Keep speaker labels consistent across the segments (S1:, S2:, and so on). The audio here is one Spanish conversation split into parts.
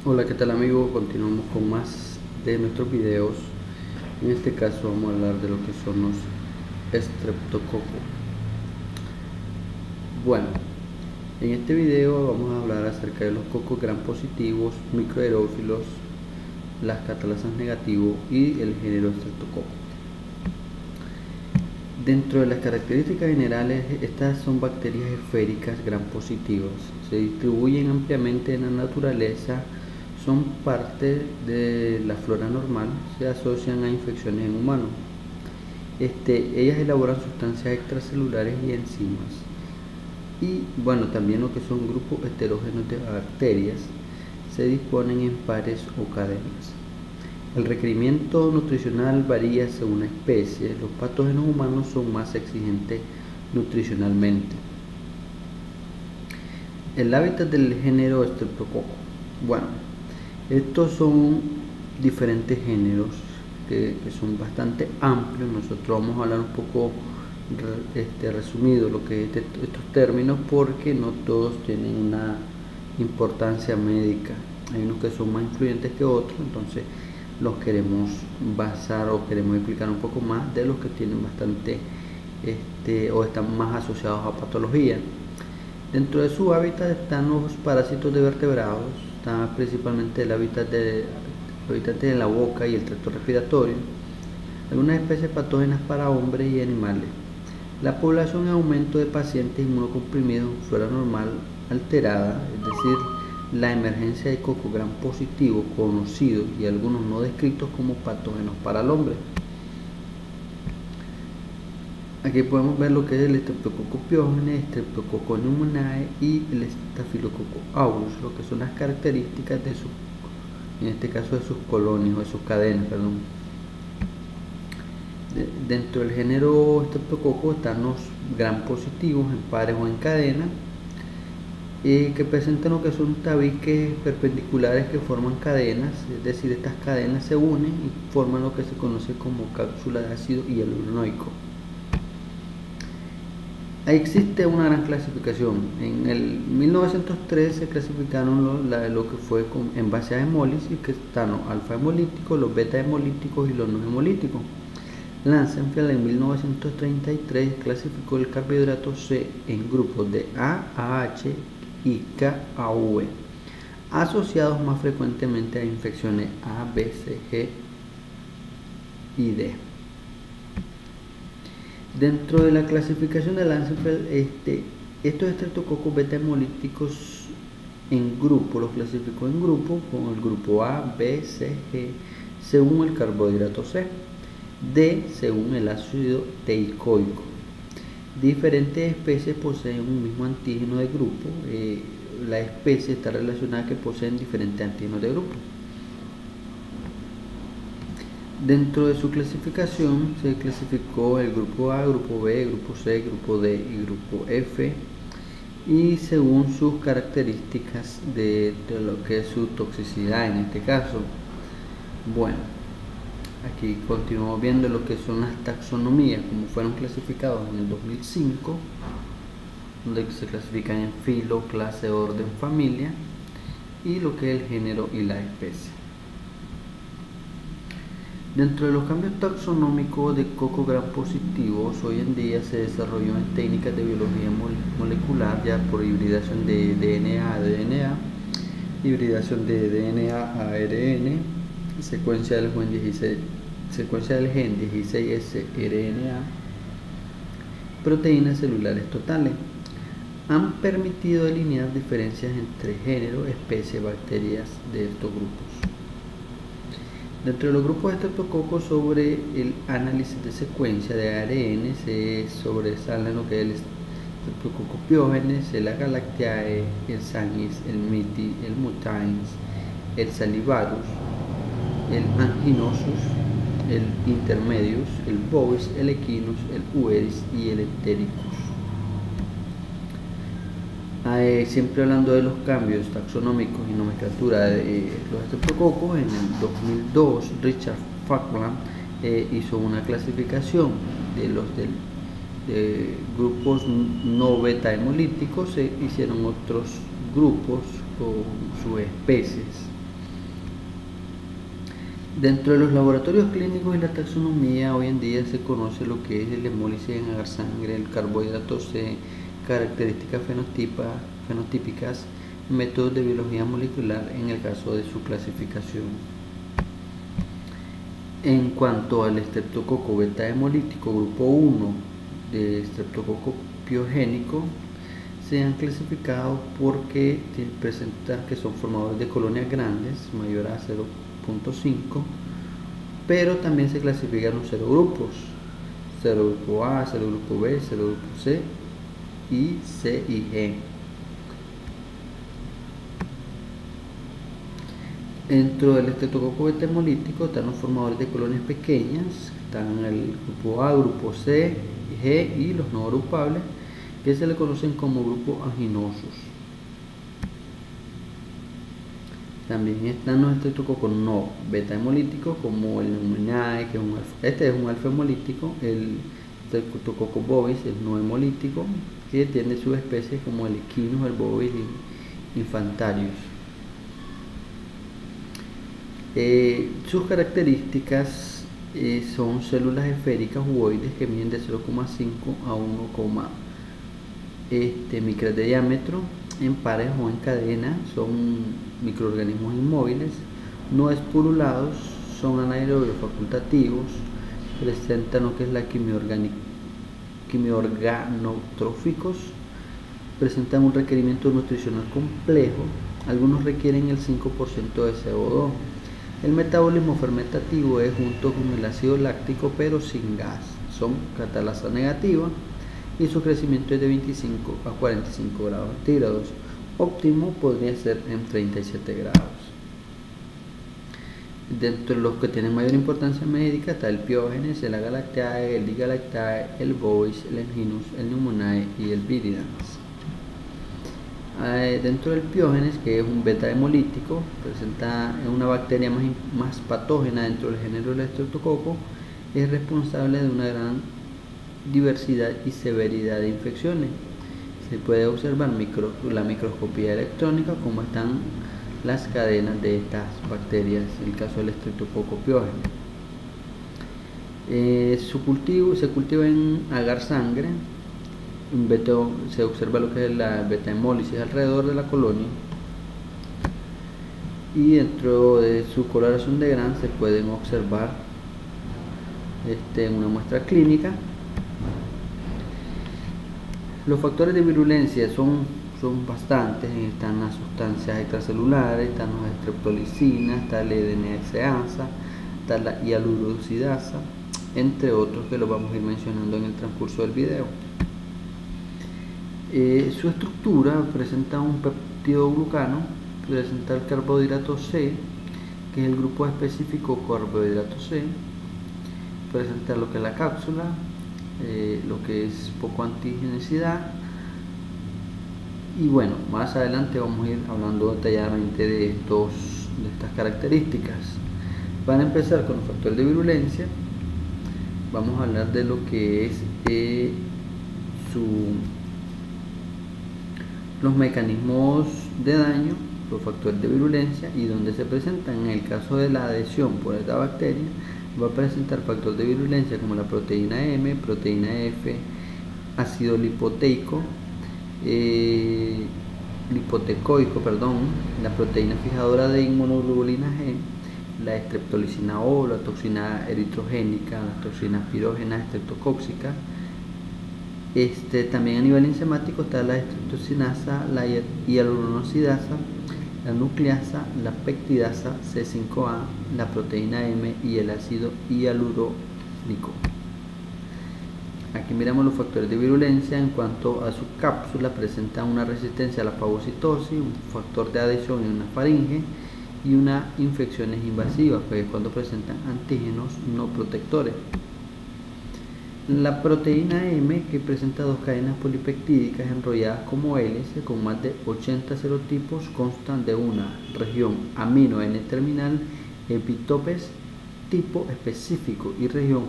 S1: Hola, ¿qué tal amigos? Continuamos con más de nuestros videos. En este caso vamos a hablar de lo que son los estreptococos. Bueno, en este video vamos a hablar acerca de los cocos gram positivos, microaerófilos, las catalasas negativos y el género estreptococo. Dentro de las características generales, estas son bacterias esféricas gram positivas. Se distribuyen ampliamente en la naturaleza, son parte de la flora normal, se asocian a infecciones en humanos. Ellas elaboran sustancias extracelulares y enzimas. Y bueno, también lo que son grupos heterógenos de bacterias se disponen en pares o cadenas. El requerimiento nutricional varía según la especie. Los patógenos humanos son más exigentes nutricionalmente. El hábitat del género estreptococo. Bueno, estos son diferentes géneros que son bastante amplios. Nosotros vamos a hablar un poco resumido lo que es estos términos, porque no todos tienen una importancia médica. Hay unos que son más influyentes que otros, entonces los queremos basar o queremos explicar un poco más de los que tienen bastante o están más asociados a patología. Dentro de su hábitat están los parásitos de vertebrados, está principalmente el hábitat de la boca y el tracto respiratorio, algunas especies patógenas para hombres y animales. La población en aumento de pacientes inmunocomprimidos en flora normal alterada, es decir, la emergencia de cocos gram positivos conocidos y algunos no descritos como patógenos para el hombre. Aquí podemos ver lo que es el Streptococcus pyogenes, Streptococcus pneumoniae y el Staphylococcus aureus, lo que son las características de sus, en este caso de sus colonias o de sus cadenas, perdón. Dentro del género Streptococcus están los gram positivos en pares o en cadena, que presentan lo que son tabiques perpendiculares que forman cadenas, es decir, estas cadenas se unen y forman lo que se conoce como cápsula de ácido hialuronoico. Ahí existe una gran clasificación. En el 1903 se clasificaron lo que fue en base a hemólisis, que están los alfa hemolíticos, los beta hemolíticos y los no hemolíticos. Langenfeld en 1933 clasificó el carbohidrato C en grupos de A, AH y KAV, asociados más frecuentemente a infecciones A, B, C, G y D. Dentro de la clasificación de Langenfeld, estos estreptococos beta hemolíticos en grupo los clasificó en grupo con el grupo A, B, C, G según el carbohidrato C, D según el ácido teicoico. Diferentes especies poseen un mismo antígeno de grupo. La especie está relacionada a que poseen diferentes antígenos de grupo. Dentro de su clasificación se clasificó el grupo A, grupo B, grupo C, grupo D y grupo F, y según sus características de lo que es su toxicidad en este caso. Bueno, aquí continuamos viendo lo que son las taxonomías, como fueron clasificados en el 2005, donde se clasifican en filo, clase, orden, familia, y lo que es el género y la especie. Dentro de los cambios taxonómicos de cocos gram positivos, hoy en día se desarrolló en técnicas de biología molecular, ya por hibridación de DNA a DNA, hibridación de DNA a ARN, secuencia del gen 16S-RNA, proteínas celulares totales. Han permitido delinear diferencias entre género, especie, bacterias de estos grupos. Dentro de los grupos de estreptococos, sobre el análisis de secuencia de ARN se sobresalen lo que es el Streptococcus pyogenes, el Agalactiae, el Sanis, el Miti, el Mutans, el Salivarius, el Anginosus, el Intermedius, el Bovis, el Equinus, el Ueris y el Entericus. Siempre hablando de los cambios taxonómicos y nomenclatura de los estreptococos, en el 2002 Richard Falkland hizo una clasificación de grupos no beta hemolíticos. Se hicieron otros grupos con sus especies. Dentro de los laboratorios clínicos y la taxonomía, hoy en día se conoce lo que es el hemólisis en agar sangre, el carbohidrato C, características fenotípicas, métodos de biología molecular en el caso de su clasificación. En cuanto al estreptococo beta hemolítico grupo 1 de estreptococo piogénico, se han clasificado porque presentan que son formadores de colonias grandes, mayor a 0.5, pero también se clasifican los serogrupos: serogrupo A, serogrupo B, serogrupo C y C y E. Dentro del estreptococo beta hemolítico están los formadores de colonias pequeñas, están el grupo A, grupo C, G y los no agrupables, que se le conocen como grupos anginosos. También están los estreptococos no beta hemolíticos, como el Pneumoniae, que es un alfa hemolítico, el estreptococo bovis es no hemolítico, que tiene subespecies como el Equinus, el bovis infantarius. Sus características son células esféricas ovoides que miden de 0,5 a 1, micras de diámetro, en pares o en cadena, son microorganismos inmóviles, no espurulados, son anaerobios facultativos, presentan lo que es la quimiorganotróficos, presentan un requerimiento nutricional complejo, algunos requieren el 5% de CO2. El metabolismo fermentativo es junto con el ácido láctico pero sin gas, son catalasa negativa y su crecimiento es de 25 a 45 grados centígrados. Óptimo podría ser en 37 grados. Dentro de los que tienen mayor importancia médica está el Piógenes, el Agalactiae, el Digalactiae, el Bovis, el Anghinus, el Pneumoniae y el Viridans. Dentro del Piógenes, que es un beta hemolítico, presenta una bacteria más patógena dentro del género del estreptococo, es responsable de una gran diversidad y severidad de infecciones. Se puede observar la microscopía electrónica cómo están las cadenas de estas bacterias, en el caso del estreptococo piógeno. Se cultiva en agar sangre. Se observa lo que es la beta hemólisis alrededor de la colonia, y dentro de su coloración de Gram se pueden observar una muestra clínica. Los factores de virulencia son bastantes. Están las sustancias extracelulares, están las estreptolicinas, está el EDNHeasa, está la hialuronidasa, entre otros que los vamos a ir mencionando en el transcurso del video. Su estructura presenta un peptidoglucano, presenta el carbohidrato C, que es el grupo específico carbohidrato C, presenta lo que es la cápsula, lo que es poco antigenicidad, y bueno, más adelante vamos a ir hablando detalladamente de estas características. Para empezar con los factores de virulencia, vamos a hablar de lo que es los mecanismos de daño, los factores de virulencia y donde se presentan. En el caso de la adhesión por esta bacteria, va a presentar factor de virulencia como la proteína M, proteína F, ácido lipotecoico, la proteína fijadora de inmunoglobulina G, la estreptolicina O, la toxina eritrogénica, las toxinas pirógenas estreptocóxicas. También a nivel enzimático está la estreptocinasa, la hialuronidasa, la nucleasa, la peptidasa C5A, la proteína M y el ácido hialurónico. Aquí miramos los factores de virulencia. En cuanto a su cápsula, presenta una resistencia a la fagocitosis, un factor de adhesión en una faringe y unas infecciones invasivas, que es cuando presentan antígenos no protectores. La proteína M, que presenta dos cadenas polipeptídicas enrolladas como hélice con más de 80 serotipos, constan de una región amino N-terminal, epitopes tipo específico y región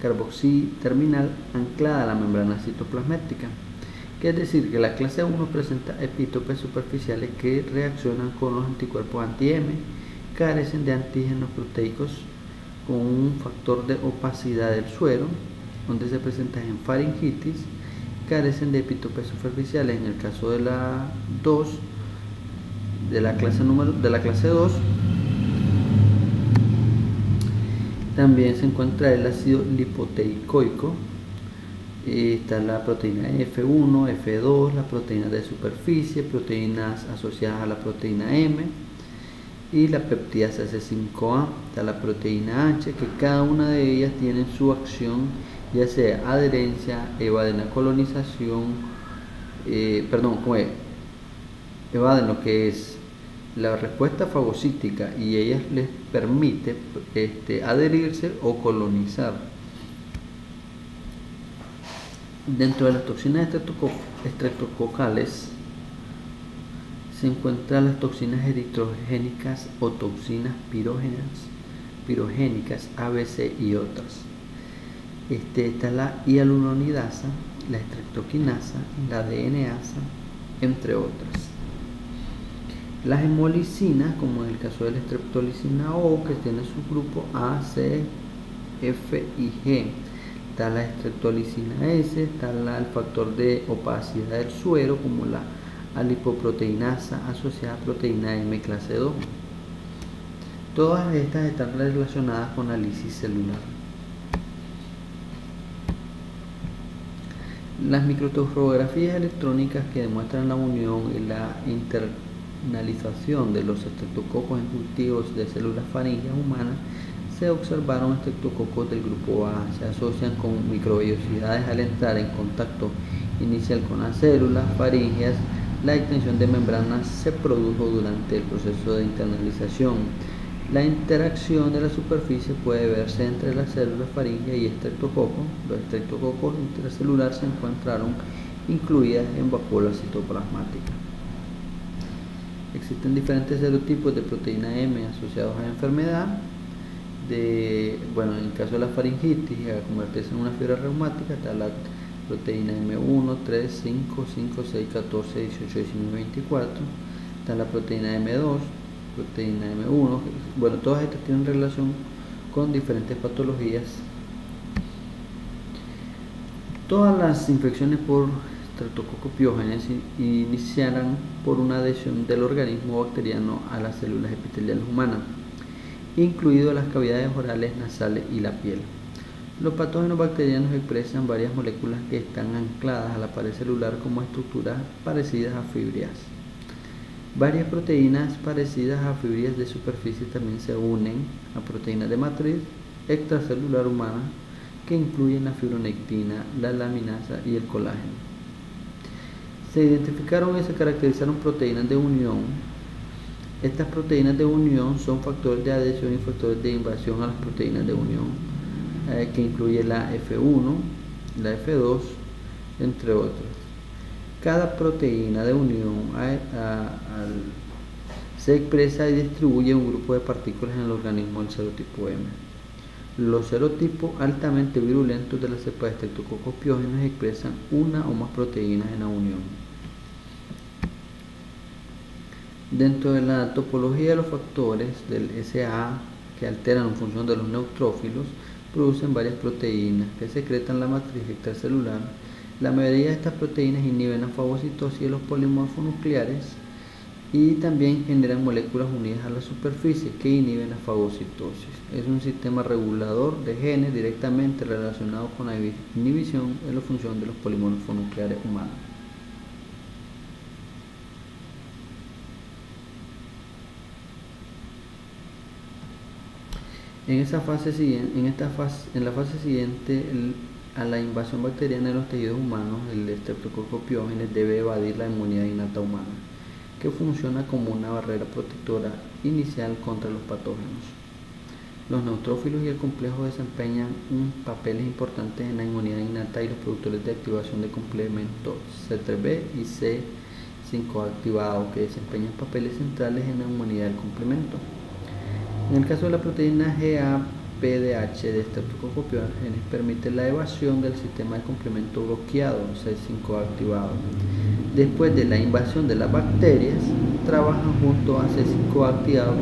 S1: carboxy-terminal anclada a la membrana citoplasmática. Que es decir, que la clase 1 presenta epítopes superficiales que reaccionan con los anticuerpos anti-M, carecen de antígenos proteicos con un factor de opacidad del suero, donde se presentan en faringitis, carecen de epitopes superficiales en el caso de la 2, de la clase 2. También se encuentra el ácido lipoteicoico, está la proteína F1, F2, las proteínas de superficie, proteínas asociadas a la proteína M y la peptidasa C5A, está la proteína H, que cada una de ellas tiene su acción, ya sea adherencia, evaden la colonización, evaden lo que es la respuesta fagocítica y ellas les permite adherirse o colonizar. Dentro de las toxinas estreptococales se encuentran las toxinas eritrogénicas o toxinas pirogénicas A, B, C y otras. Está la hialuronidasa, la estreptoquinasa, la DNasa, entre otras. Las hemolicinas, como en el caso de la streptolicina O, que tiene su grupo A, C, F y G. Está la streptolicina S, está el factor de opacidad del suero, como la alipoproteinasa asociada a proteína M clase 2. Todas estas están relacionadas con la lisis celular. Las microtomografías electrónicas que demuestran la unión y la internalización de los estreptococos en cultivos de células faríngeas humanas, se observaron estreptococos del grupo A. Se asocian con microvellosidades al entrar en contacto inicial con las células faríngeas. La extensión de membranas se produjo durante el proceso de internalización. La interacción de la superficie puede verse entre las células faríngeas y estreptococos. Los estreptococos intracelulares se encontraron incluidas en vacuolas citoplasmáticas. Existen diferentes serotipos de proteína M asociados a la enfermedad. En el caso de la faringitis, a convertirse en una fiebre reumática, está la proteína M1, 3, 5, 5, 6, 14, 18, 19, 24. Está la proteína M2, proteína M1. Todas estas tienen relación con diferentes patologías. Todas las infecciones por Streptococcus pyogenes iniciarán por una adhesión del organismo bacteriano a las células epiteliales humanas, incluido las cavidades orales, nasales y la piel. Los patógenos bacterianos expresan varias moléculas que están ancladas a la pared celular como estructuras parecidas a fibrillas. Varias proteínas parecidas a fibrillas de superficie también se unen a proteínas de matriz extracelular humana que incluyen la fibronectina, la laminasa y el colágeno. Se identificaron y se caracterizaron proteínas de unión. Estas proteínas de unión son factores de adhesión y factores de invasión a las proteínas de unión, que incluye la F1, la F2, entre otros. Cada proteína de unión se expresa y distribuye un grupo de partículas en el organismo del serotipo M. Los serotipos altamente virulentos de la cepa de Streptococcus pyogenes expresan una o más proteínas en la unión. Dentro de la topología de los factores del SA que alteran en función de los neutrófilos, producen varias proteínas que secretan la matriz extracelular. La mayoría de estas proteínas inhiben la fagocitosis de los polimorfos nucleares y también generan moléculas unidas a la superficie que inhiben la fagocitosis. Es un sistema regulador de genes directamente relacionado con la inhibición de la función de los polimorfos nucleares humanos. En la fase siguiente a la invasión bacteriana en los tejidos humanos, el Streptococcus pyogenes debe evadir la inmunidad innata humana, que funciona como una barrera protectora inicial contra los patógenos. Los neutrófilos y el complejo desempeñan papeles importantes en la inmunidad innata y los productores de activación de complementos C3b y C5 activado, que desempeñan papeles centrales en la inmunidad del complemento. En el caso de la proteína GAPDH de Streptococcus pyogenes, permite la evasión del sistema de complemento bloqueado C5 activado. Después de la invasión de las bacterias, trabajan junto a C5 activado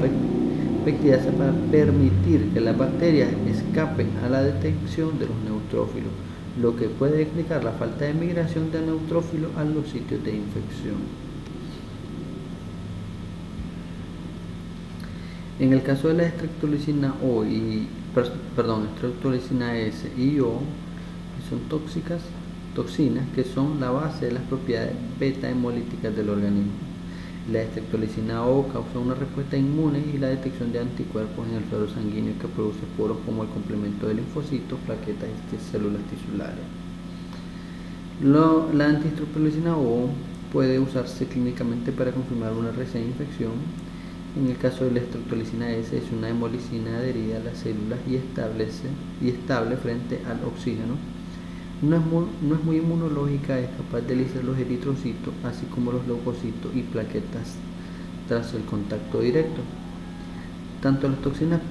S1: peptidasa para permitir que las bacterias escapen a la detección de los neutrófilos, lo que puede explicar la falta de migración de neutrófilos a los sitios de infección. En el caso de la estreptolicina estreptolicina S y O, que son toxinas que son la base de las propiedades beta hemolíticas del organismo. La estreptolicina O causa una respuesta inmune y la detección de anticuerpos en el suero sanguíneo que produce poros como el complemento de linfocitos, plaquetas y células tisulares. La antiestreptolicina O puede usarse clínicamente para confirmar una recién infección. En el caso de la estreptolicina S, es una hemolicina adherida a las células y estable frente al oxígeno. No es muy inmunológica, es capaz de lisar los eritrocitos, así como los leucocitos y plaquetas tras el contacto directo. Tanto las toxinas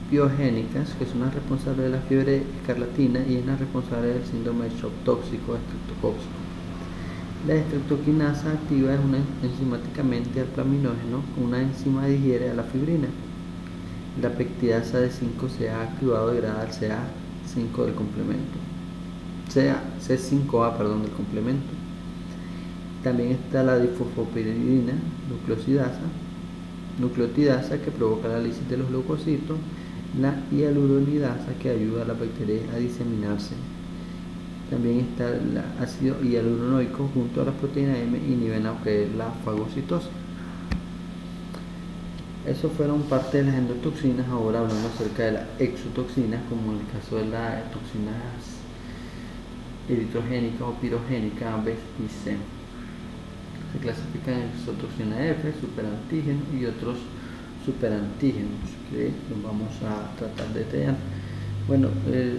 S1: piogénicas, que son las responsables de la fiebre escarlatina y es la responsable del síndrome de shock tóxico estreptocóxico. La estreptoquinasa activa es enzimáticamente al plaminógeno, una enzima digiere a la fibrina. La peptidasa de 5-CA activado degrada al CA5 del complemento. C5A del complemento. También está la difosfopiridina nucleotidasa que provoca la lisis de los leucocitos, la hialuronidasa que ayuda a las bacterias a diseminarse. También está el ácido hialuronoico junto a la proteína M inhiben lo que es la fagocitosis. Eso fueron parte de las endotoxinas. Ahora hablando acerca de las exotoxinas, como en el caso de las toxinas eritrogénicas o pirogénicas A, B y C. Se clasifican en exotoxina F, superantígenos y otros superantígenos que los vamos a tratar de detallar. Bueno,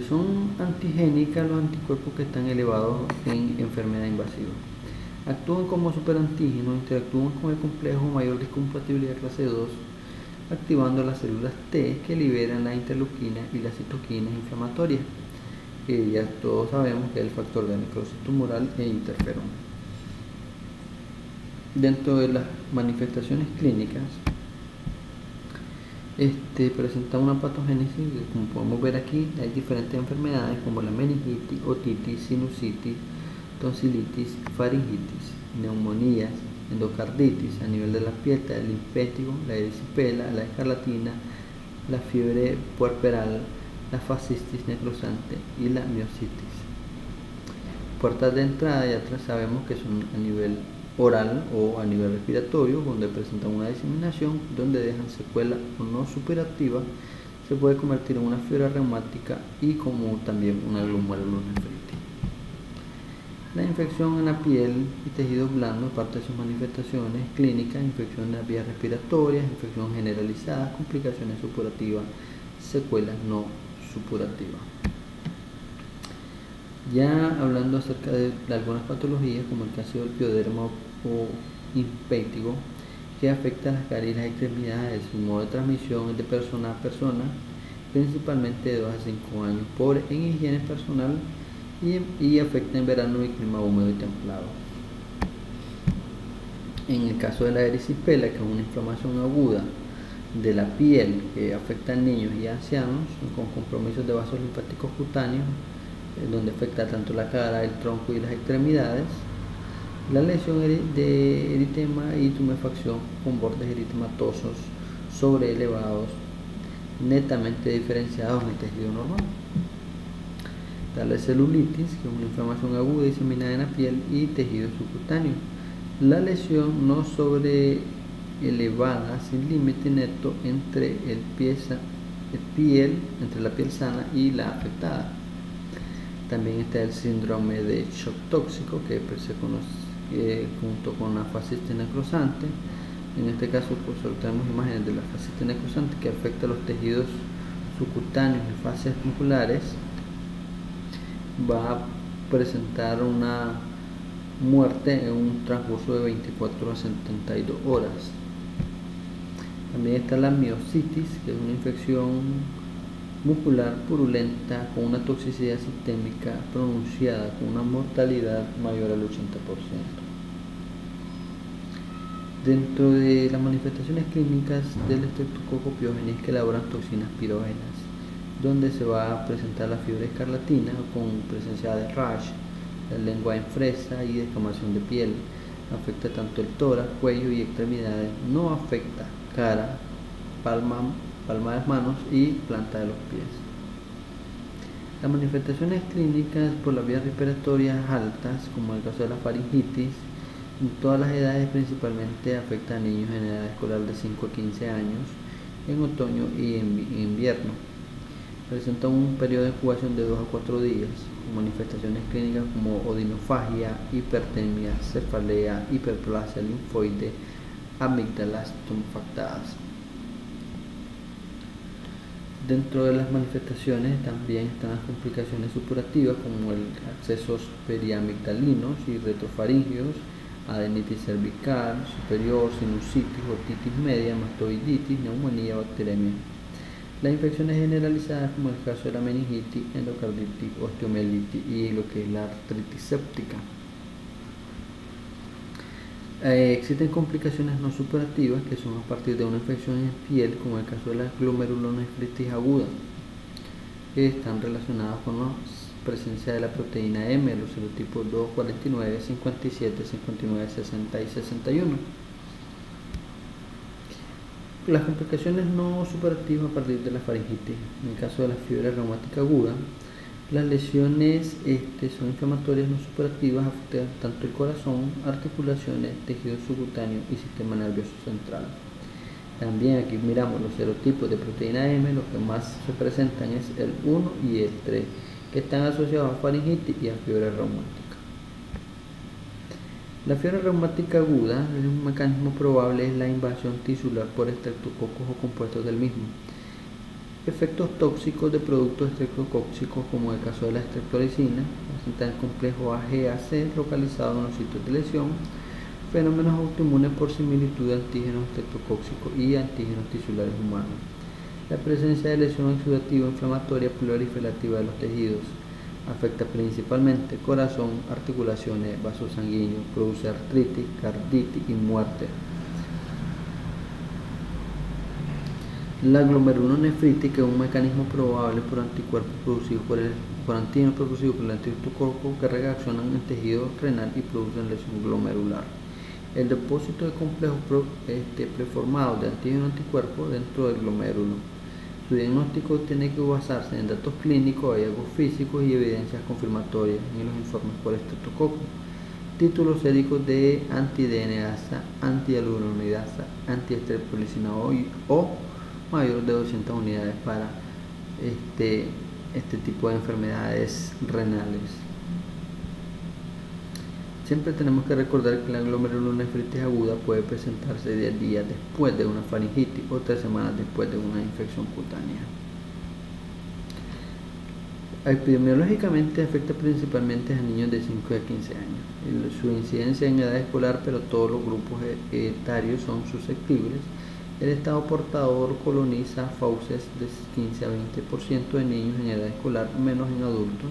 S1: son antigénicas los anticuerpos que están elevados en enfermedad invasiva. Actúan como superantígenos, interactúan con el complejo mayor discompatibilidad clase 2, activando las células T que liberan la interleuquina y las citoquinas inflamatorias, que ya todos sabemos que es el factor de necrosis tumoral e interferón. Dentro de las manifestaciones clínicas, presenta una patogénesis, como podemos ver aquí, hay diferentes enfermedades como la meningitis, otitis, sinusitis, tonsilitis, faringitis, neumonías, endocarditis a nivel de la piel, el linfético, la erisipela, la escarlatina, la fiebre puerperal, la fascitis necrosante y la miositis. Puertas de entrada ya sabemos que son a nivel oral o a nivel respiratorio, donde presentan una diseminación, donde dejan secuela o no superativa, se puede convertir en una fiebre reumática y como también una glomerulonefritis. La infección en la piel y tejidos blandos, parte de sus manifestaciones clínicas, infección en las vías respiratorias, infección generalizada, complicaciones supurativas, secuelas no supurativas. Ya hablando acerca de algunas patologías, como el caso del pioderma o impétigo, que afecta a las caras y las extremidades. Su modo de transmisión es de persona a persona, principalmente de 2 a 5 años, pobre en higiene personal y afecta en verano y clima húmedo y templado. En el caso de la erisipela, que es una inflamación aguda de la piel que afecta a niños y ancianos con compromisos de vasos linfáticos cutáneos, donde afecta tanto la cara, el tronco y las extremidades. La lesión de eritema y tumefacción con bordes eritematosos sobreelevados, netamente diferenciados en el tejido normal. La celulitis, que es una inflamación aguda diseminada en la piel y tejido subcutáneo. La lesión no sobreelevada sin límite neto entre la piel sana y la afectada. También está el síndrome de shock tóxico, que se conoce junto con la fascitis necrosante. En este caso, pues tenemos imágenes de la fascitis necrosante que afecta a los tejidos subcutáneos y fascias musculares. Va a presentar una muerte en un transcurso de 24 a 72 horas. También está la miositis, que es una infección muscular purulenta con una toxicidad sistémica pronunciada, con una mortalidad mayor al 80%. Dentro de las manifestaciones clínicas del Streptococcus pyogenes que elaboran toxinas pirógenas, donde se va a presentar la fiebre escarlatina con presencia de rash, la lengua en fresa y descamación de piel. Afecta tanto el tórax, cuello y extremidades. No afecta cara, palma de las manos y planta de los pies. Las manifestaciones clínicas por las vías respiratorias altas, como en el caso de la faringitis, en todas las edades, principalmente afecta a niños en edad escolar de 5 a 15 años, en otoño y en invierno. Presenta un periodo de incubación de 2 a 4 días, con manifestaciones clínicas como odinofagia, hipertermia, cefalea, hiperplasia linfoide, amígdalas tumefactadas. Dentro de las manifestaciones también están las complicaciones supurativas como el accesos periamigdalinos y retrofaringeos, adenitis cervical superior, sinusitis, otitis media, mastoiditis, neumonía, bacteremia. Las infecciones generalizadas como el caso de la meningitis, endocarditis, osteomielitis y lo que es la artritis séptica. Existen complicaciones no supurativas que son a partir de una infección en piel, como el caso de la glomerulonefritis aguda, que están relacionadas con la presencia de la proteína M, los serotipos 2, 49, 57, 59, 60 y 61. Las complicaciones no superativas a partir de la faringitis, en el caso de la fiebre reumática aguda, las lesiones son inflamatorias no superativas, afectan tanto el corazón, articulaciones, tejido subcutáneo y sistema nervioso central. También aquí miramos los serotipos de proteína M, los que más se presentan es el 1 y el 3, que están asociados a faringitis y a fiebre reumática. La fiebre reumática aguda, un mecanismo probable es la invasión tisular por estreptococos o compuestos del mismo. Efectos tóxicos de productos estreptocóxicos, como el caso de la streptolicina, presenta el complejo AGAC localizado en los sitios de lesión, fenómenos autoinmunes por similitud de antígenos estreptocóxicos y antígenos tisulares humanos. La presencia de lesión exudativa inflamatoria proliferativa de los tejidos afecta principalmente corazón, articulaciones, vasos sanguíneos, produce artritis, carditis y muerte. La glomerulonefritis, que es un mecanismo probable por anticuerpos producidos por antígenos producidos por el estreptococo que reaccionan en el tejido renal y producen lesión glomerular. El depósito de complejos preformados de antígeno-anticuerpos dentro del glomérulo. Su diagnóstico tiene que basarse en datos clínicos, hallazgos físicos y evidencias confirmatorias en los informes por estreptococo. Títulos séricos de anti-DNasa, anti-hialuronidasa, anti-estreptolicina o mayor de 200 unidades para este tipo de enfermedades renales. Siempre tenemos que recordar que la glomerulonefritis aguda puede presentarse 10 días después de una faringitis o 3 semanas después de una infección cutánea. Epidemiológicamente afecta principalmente a niños de 5 a 15 años. Su incidencia en edad escolar, pero todos los grupos etarios son susceptibles. El estado portador coloniza fauces de 15 a 20% de niños en edad escolar, menos en adultos.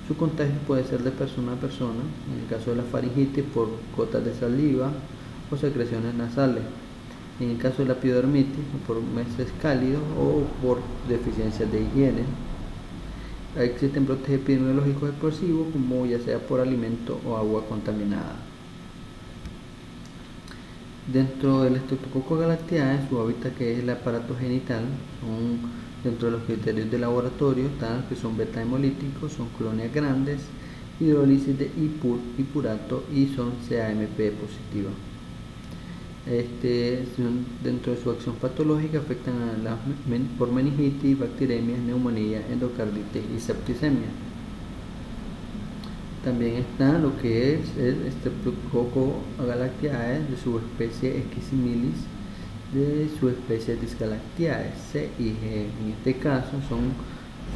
S1: Su contagio puede ser de persona a persona, en el caso de la faringitis por gotas de saliva o secreciones nasales, en el caso de la epidermitis por meses cálidos o por deficiencias de higiene. Existen brotes epidemiológicos explosivos, como ya sea por alimento o agua contaminada. Dentro del Streptococcus galactiae, su hábitat, que es el aparato genital, dentro de los criterios de laboratorio están que son beta hemolíticos, son colonias grandes, hidrólisis de hipurato y son CAMP positiva. Dentro de su acción patológica afectan por meningitis, bacteremias, neumonía, endocarditis y septicemia. También está lo que es el Streptococcus galactiae de subespecie Esquisimilis, de subespecies Disgalactiae, C y G. En este caso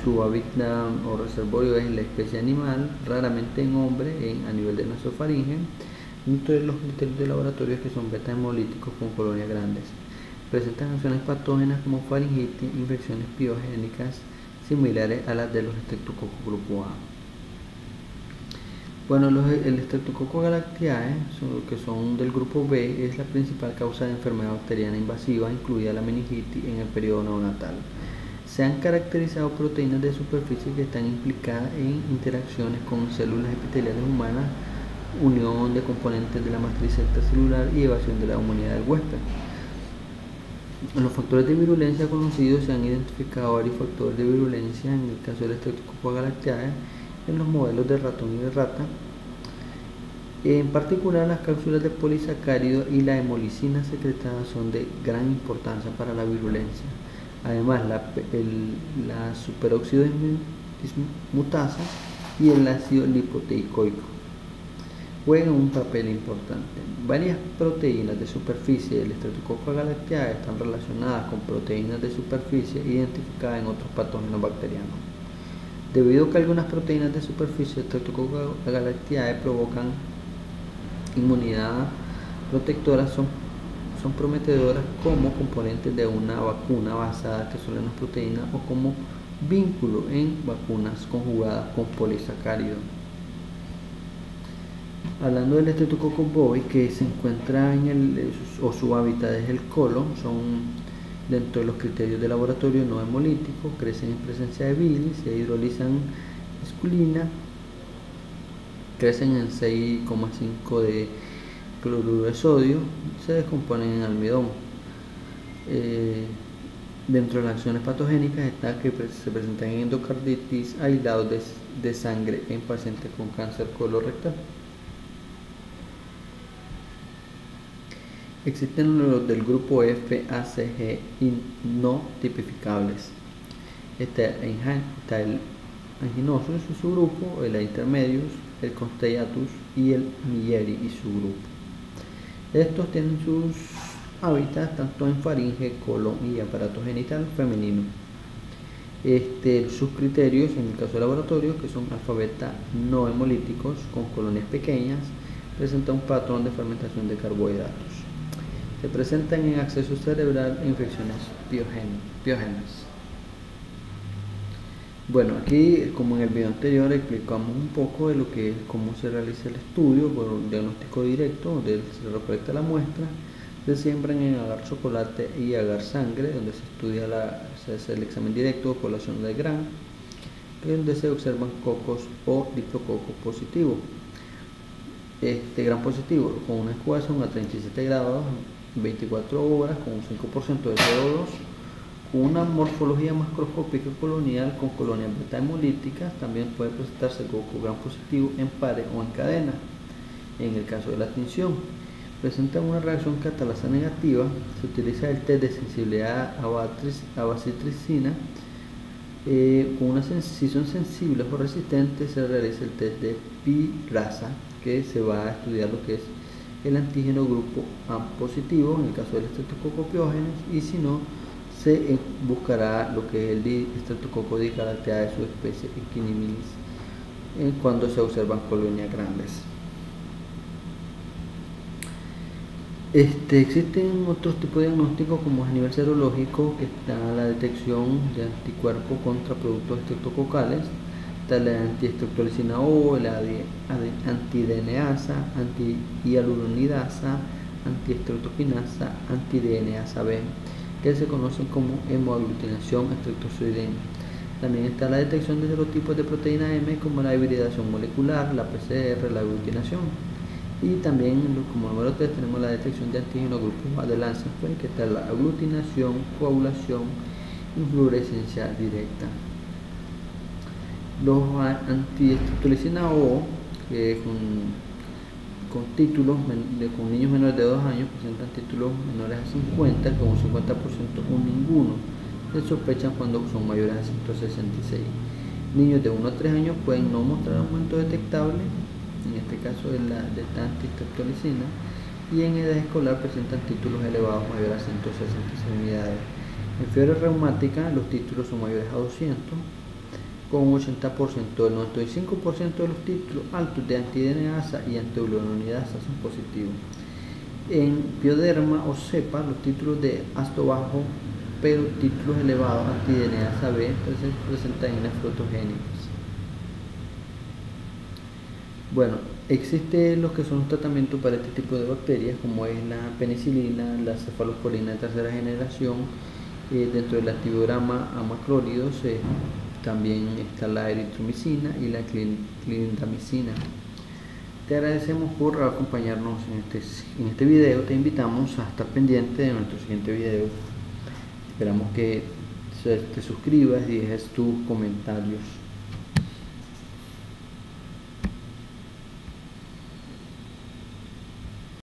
S1: su hábitat o reservorio es la especie animal, raramente en hombre, a nivel de nasofaringe. Dentro de los criterios de laboratorio que son beta hemolíticos con colonias grandes. Presentan acciones patógenas como faringitis, infecciones piogénicas similares a las de los Streptococcus grupo A. Bueno, el Streptococcus galactiae, que son del grupo B, es la principal causa de enfermedad bacteriana invasiva, incluida la meningitis, en el periodo neonatal. Se han caracterizado proteínas de superficie que están implicadas en interacciones con células epiteliales humanas, unión de componentes de la matriz extracelular y evasión de la inmunidad del huésped. Los factores de virulencia conocidos: se han identificado varios factores de virulencia en el caso del Streptococcus galactiae en los modelos de ratón y de rata. En particular, las cápsulas de polisacárido y la hemolicina secretada son de gran importancia para la virulencia. Además, la superóxido dismutasa y el ácido lipoteicoico juegan un papel importante. Varias proteínas de superficie del Streptococcus galactiae están relacionadas con proteínas de superficie identificadas en otros patógenos bacterianos. Debido a que algunas proteínas de superficie del Streptococcus galactiae provocan inmunidad protectora, son prometedoras como componentes de una vacuna basada que son las proteínas o como vínculo en vacunas conjugadas con polisacáridos. Hablando del Streptococcus bovis, que se encuentra su hábitat es el colon, son dentro de los criterios de laboratorio no hemolíticos, crecen en presencia de bilis, se hidrolizan esculina, crecen en 6,5 de cloruro de sodio, se descomponen en almidón. Dentro de las acciones patogénicas está que se presentan en endocarditis, aislados de sangre en pacientes con cáncer colorectal. Existen los del grupo FACG no tipificables. Está el anginosus y su grupo, el intermedius, el constellatus y el Miyeri y su grupo. Estos tienen sus hábitats tanto en faringe, colon y aparato genital femenino. Sus criterios en el caso de laboratorio, que son alfa beta no hemolíticos con colonias pequeñas, presenta un patrón de fermentación de carbohidratos. Se presentan en acceso cerebral e infecciones piógenas. Bueno, aquí, como en el video anterior, explicamos un poco de lo que es cómo se realiza el estudio por un diagnóstico directo, donde se recolecta la muestra, se siembran en agar chocolate y agar sangre, donde se estudia se hace el examen directo de población de Gram, donde se observan cocos o diplococos positivos. Gram positivo con una incubación a 37 grados, 24 horas, con un 5% de CO2, con una morfología macroscópica colonial con colonias beta hemolíticas. También puede presentarse coco gram positivo en pares o en cadena. En el caso de la tinción, presenta una reacción catalasa negativa, se utiliza el test de sensibilidad a bacitricina. Si son sensibles o resistentes, se realiza el test de pirasa, que se va a estudiar lo que es el antígeno grupo A positivo en el caso del Streptococcus pyogenes, y si no, se buscará lo que es el Streptococcus galactiae de su especie Echinimilis cuando se observan colonias grandes. Existen otros tipos de diagnósticos, como a nivel serológico, que está la detección de anticuerpos contra productos estreptococales. Está la antiestreptolicina O, la anti-DNasa, anti-hialuronidasa, antiestreptokinasa, anti-DNasa B, que se conocen como hemoaglutinación estreptozoidea. También está la detección de serotipos de proteína M, como la hibridación molecular, la PCR, la aglutinación. Y también, como número 3, tenemos la detección de antígeno grupo A de Lansenfeld, que está la aglutinación, coagulación y fluorescencia directa. Los antiestreptolicina O, que con títulos con niños menores de 2 años, presentan títulos menores a 50, con un 50% o ninguno. Se sospechan cuando son mayores a 166. Niños de 1 a 3 años pueden no mostrar aumento detectable, en este caso de esta antiestreptolicina, y en edad escolar presentan títulos elevados mayores a 166 unidades. En fiebre reumática los títulos son mayores a 200, con un 80%. El 95% de los títulos altos de anti-DNasa y anti-hialuronidasa son positivos. En pioderma o cepa, los títulos de ácido bajo pero títulos elevados anti-DNasa B presentan nefrotogénicas. Bueno, existen los que son los tratamientos para este tipo de bacterias, como es la penicilina, la cefalosporina de tercera generación, dentro del antibiograma amacrólidos, también está la eritromicina y la clindamicina. Te agradecemos por acompañarnos en este video. Te invitamos a estar pendiente de nuestro siguiente video. Esperamos que te suscribas y dejes tus comentarios.